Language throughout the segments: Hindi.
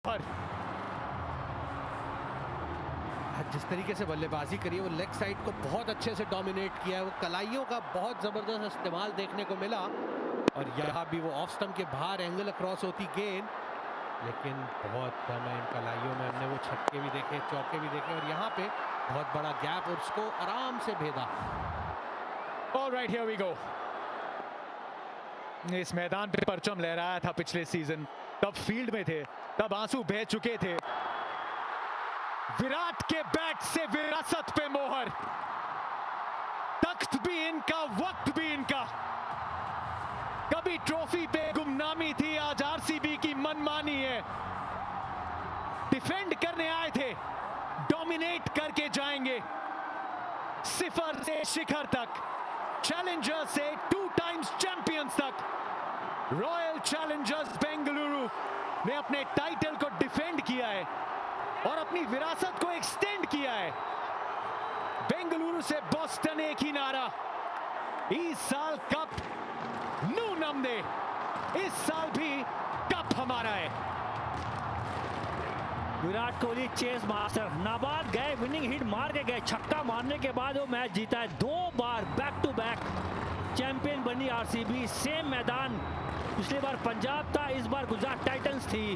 पर जिस तरीके से बल्लेबाजी करी है वो लेग साइड को बहुत अच्छे से डोमिनेट किया है। वो कलाइयों का बहुत जबरदस्त इस्तेमाल देखने को मिला और यहाँ भी वो ऑफ स्टंप के बाहर एंगल अक्रॉस होती गेंद, लेकिन बहुत दम है इन कलाइयों में। हमने वो छक्के भी देखे, चौके भी देखे और यहाँ पे बहुत बड़ा गैप और उसको आराम से भेदा। Alright, here we go. इस मैदान पे परचम लहराया था पिछले सीजन, तब फील्ड में थे, तब आंसू बह चुके थे। विराट के बैट से विरासत पे मोहर, तख्त भी इनका, वक्त भी इनका। कभी ट्रॉफी पे गुमनामी थी, आज आरसीबी की मनमानी है। डिफेंड करने आए थे, डोमिनेट करके जाएंगे सिफर से शिखर तक, चैलेंजर से 2 टाइम्स चैंपियंस तक। रॉयल चैलेंजर्स बेंगलुरु ने अपने टाइटल को डिफेंड किया है और अपनी विरासत को एक्सटेंड किया है। बेंगलुरु से बॉस्टन एक ही नारा, इस साल कप नू नमदे, इस साल भी कप हमारा है। विराट कोहली चेस मास्टर, नाबाद गए, विनिंग हिट मार के गए, छक्का मारने के बाद वो मैच जीता है। 2 बार बैक टू बैक चैंपियन बनी आरसीबी। सेम मैदान, पिछली बार पंजाब था, इस बार गुजरात टाइटंस थी।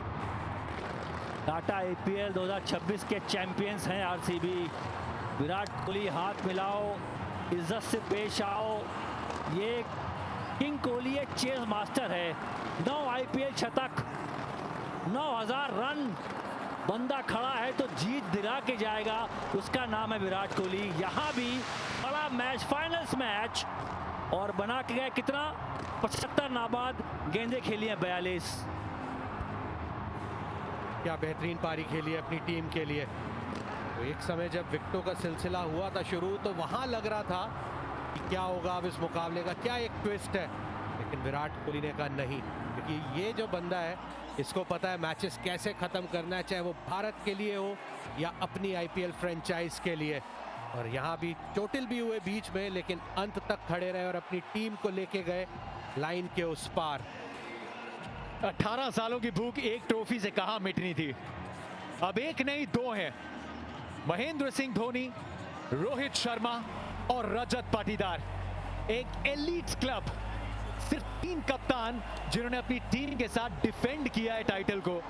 टाटा आईपीएल 2026 के चैंपियंस हैं आरसीबी। विराट कोहली हाथ मिलाओ, इज्जत से पेश आओ। ये किंग कोहली एक चेस मास्टर है। 9 आईपीएल शतक, 9000 रन, बंदा खड़ा है तो जीत दिला के जाएगा, उसका नाम है विराट कोहली। यहाँ भी बड़ा मैच, फाइनल्स मैच, और बना के गए कितना, 75 नाबाद गेंदें खेली हैं, 42। क्या बेहतरीन पारी खेली है अपनी टीम के लिए। तो एक समय जब विकेटों का सिलसिला हुआ था शुरू, तो वहां लग रहा था कि क्या होगा अब इस मुकाबले का, क्या एक ट्विस्ट है, लेकिन विराट कोहली ने कहा नहीं, क्योंकि ये जो बंदा है इसको पता है मैचेस कैसे खत्म करना है, चाहे वो भारत के लिए हो या अपनी आईपीएल फ्रेंचाइज के लिए। और यहाँ भी चोटिल भी हुए बीच में, लेकिन अंत तक खड़े रहे और अपनी टीम को लेके गए लाइन के उस पार। 18 सालों की भूख एक ट्रॉफी से कहां मिटनी थी। अब एक नहीं 2 हैं, महेंद्र सिंह धोनी, रोहित शर्मा और रजत पाटीदार। एक एलीट क्लब, सिर्फ 3 कप्तान जिन्होंने अपनी टीम के साथ डिफेंड किया है टाइटल को।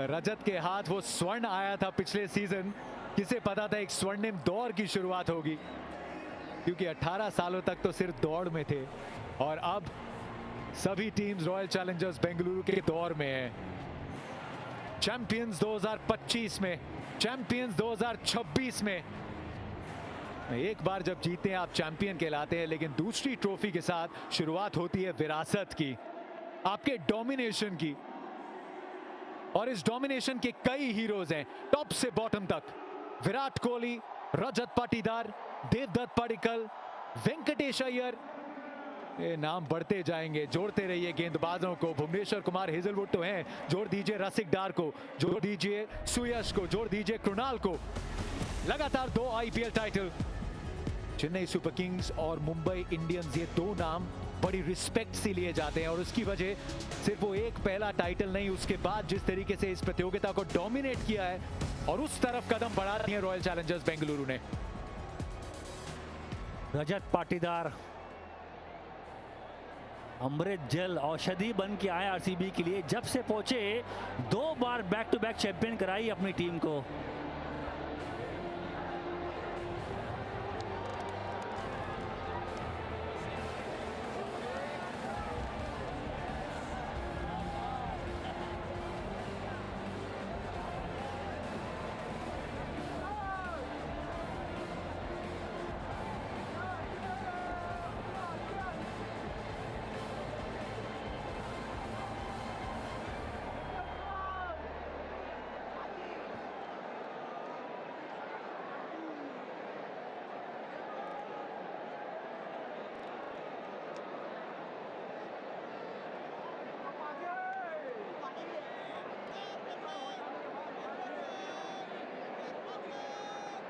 रजत के हाथ वो स्वर्ण आया था पिछले सीजन, किसे पता था एक स्वर्णिम दौर की शुरुआत होगी, क्योंकि 18 सालों तक तो सिर्फ दौड़ में थे और अब सभी टीम्स रॉयल चैलेंजर्स बेंगलुरु के दौर में है। चैंपियंस 2025 में, चैंपियंस 2026 में। एक बार जब जीते हैं आप चैंपियन कहलाते हैं, लेकिन दूसरी ट्रॉफी के साथ शुरुआत होती है विरासत की, आपके डोमिनेशन की। और इस डोमिनेशन के कई हीरोज हैं, टॉप से बॉटम तक। विराट कोहली, रजत पाटीदार, देवदत्त पडिक्कल, वेंकटेश अय्यर, ये नाम बढ़ते जाएंगे। जोड़ते रहिए गेंदबाजों को। भुवनेश्वर कुमार हेजलवुड तो हैं, जोड़ दीजिए रसिक डार को, जोड़ दीजिए सुयश को, जोड़ दीजिए कृणाल को। लगातार 2 IPL title. Chennai super Kings और मुंबई इंडियंस, ये 2 नाम बड़ी रिस्पेक्ट से लिए जाते हैं और उसकी वजह सिर्फ वो एक पहला टाइटल नहीं, उसके बाद जिस तरीके से इस प्रतियोगिता को डोमिनेट किया है और उस तरफ कदम बढ़ा दिए रॉयल चैलेंजर्स बेंगलुरु ने। रजत पाटीदार अमृत जल औषधि बन के आए आरसीबी के लिए। जब से पहुंचे 2 बार बैक टू बैक चैंपियन कराई अपनी टीम को।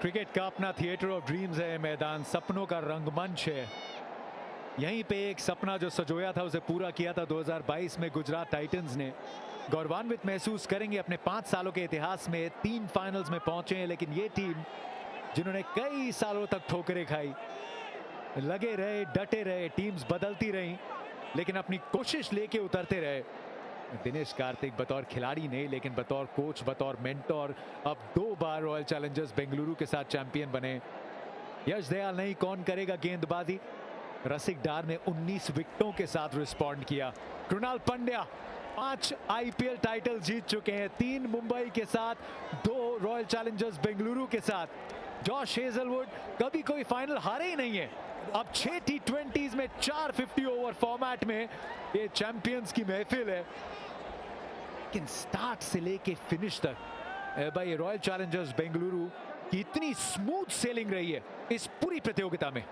क्रिकेट का अपना थिएटर ऑफ ड्रीम्स है मैदान, सपनों का रंगमंच है। यहीं पे एक सपना जो सजोया था उसे पूरा किया था 2022 में गुजरात टाइटंस ने। गौरवान्वित महसूस करेंगे अपने 5 सालों के इतिहास में 3 फाइनल्स में पहुंचे हैं, लेकिन ये टीम जिन्होंने कई सालों तक ठोकरें खाई, लगे रहे, डटे रहे, टीम्स बदलती रहीं, लेकिन अपनी कोशिश लेके उतरते रहे। दिनेश कार्तिक बतौर खिलाड़ी नहीं, लेकिन बतौर कोच, बतौर मेंटोर अब 2 बार रॉयल चैलेंजर्स बेंगलुरु के साथ चैंपियन बने। यश दयाल नहीं, कौन करेगा गेंदबाजी? रसिक डार ने 19 विकेटों के साथ रिस्पॉन्ड किया। कृणाल पंड्या 5 आईपीएल टाइटल जीत चुके हैं, 3 मुंबई के साथ, 2 रॉयल चैलेंजर्स बेंगलुरु के साथ। जॉश हेजलवुड कभी कोई फाइनल हारे ही नहीं है। अब 6 T20s में 4 50 ओवर फॉर्मेट में ये चैंपियंस की महफिल है। लेकिन स्टार्ट से लेके फिनिश तक भाई रॉयल चैलेंजर्स बेंगलुरु की इतनी स्मूथ सेलिंग रही है इस पूरी प्रतियोगिता में।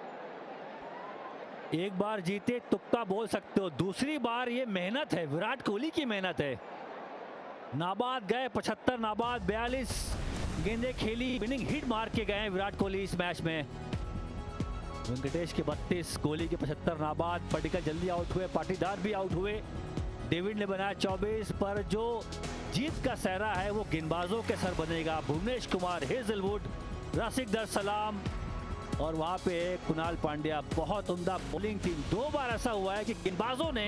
एक बार जीते तुक्का बोल सकते हो, दूसरी बार ये मेहनत है, विराट कोहली की मेहनत है। नाबाद गए 75, नाबाद 42 गेंदें खेली, विनिंग हिट मार के गए विराट कोहली इस मैच में। वेंकटेश के 32, कोहली के 75 नाबाद, पडिक्कल जल्दी आउट हुए, पाटीदार भी आउट हुए, डेविड ने बनाया 24। पर जो जीत का सहरा है वो गेंदबाजों के सर बनेगा। भुवनेश कुमार, हेजलवुड, रसिक दर सलाम और वहां पे कृणाल पांड्या। बहुत उम्दा बॉलिंग टीम। 2 बार ऐसा हुआ है कि गेंदबाजों ने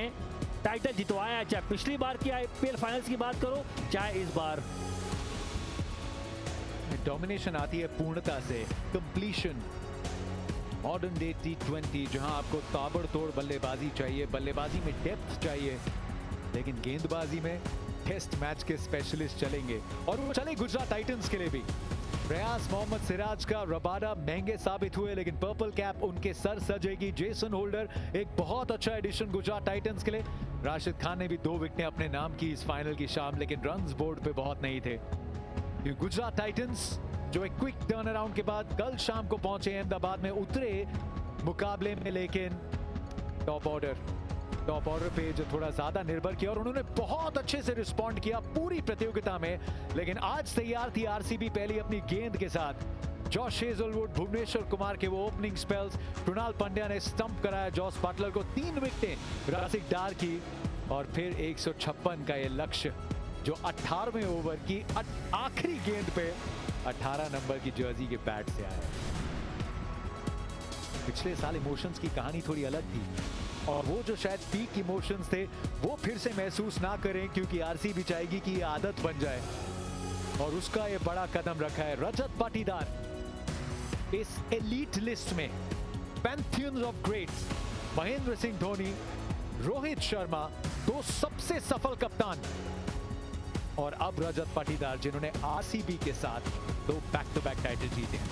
टाइटल जितवाया, चाहे पिछली बार की आईपीएल फाइनल्स की बात करो, चाहे इस बार। डोमिनेशन आती है पूर्णता से, कंप्लीशन। मॉडर्न डे T20 जहां आपको ताबड़तोड़ बल्लेबाजी चाहिए, बल्लेबाजी में डेप्थ चाहिए, लेकिन गेंदबाजी में टेस्ट मैच के स्पेशलिस्ट चलेंगे और वो चले गुजरात टाइटंस के लिए भी। प्रयास मोहम्मद सिराज का रबाडा महंगे साबित हुए, लेकिन पर्पल कैप उनके सर सजेगी। जेसन होल्डर एक बहुत अच्छा एडिशन गुजरात टाइटंस के लिए। राशिद खान ने भी 2 विकेटें अपने नाम की इस फाइनल की शाम, लेकिन रन्स बोर्ड पे बहुत नहीं थे। गुजरात टाइटंस जो एक क्विक टर्न अराउंड के बाद कल शाम को पहुंचे अहमदाबाद में, उतरे मुकाबले में, लेकिन टॉप ऑर्डर पे जो थोड़ा ज्यादा निर्भर किया और उन्होंने बहुत अच्छे से रिस्पॉन्ड किया पूरी प्रतियोगिता में। लेकिन आज तैयार थी आरसीबी पहली अपनी गेंद के साथ। जॉश हेजलवुड, भुवनेश्वर कुमार के वो ओपनिंग स्पेल्स, कृणाल पंड्या ने स्टंप कराया जॉस बटलर को, 3 विकेटें रसिक डार की और फिर 156 का ये लक्ष्य जो 18वें ओवर की आखिरी गेंद पे 18 नंबर की जर्सी के पैड से आया। पिछले साल इमोशंस की कहानी थोड़ी अलग थी और वो जो शायद पीक इमोशंस थे वो फिर से महसूस ना करें, क्योंकि आरसीबी चाहेगी कि ये आदत बन जाए और उसका ये बड़ा कदम रखा है रजत पाटीदार इस एलीट लिस्ट में। पैंथियंस ऑफ ग्रेट्स, महेंद्र सिंह धोनी, रोहित शर्मा, 2 सबसे सफल कप्तान, और अब रजत पाटीदार जिन्होंने आरसीबी के साथ 2 बैक टू बैक टाइटल जीते हैं।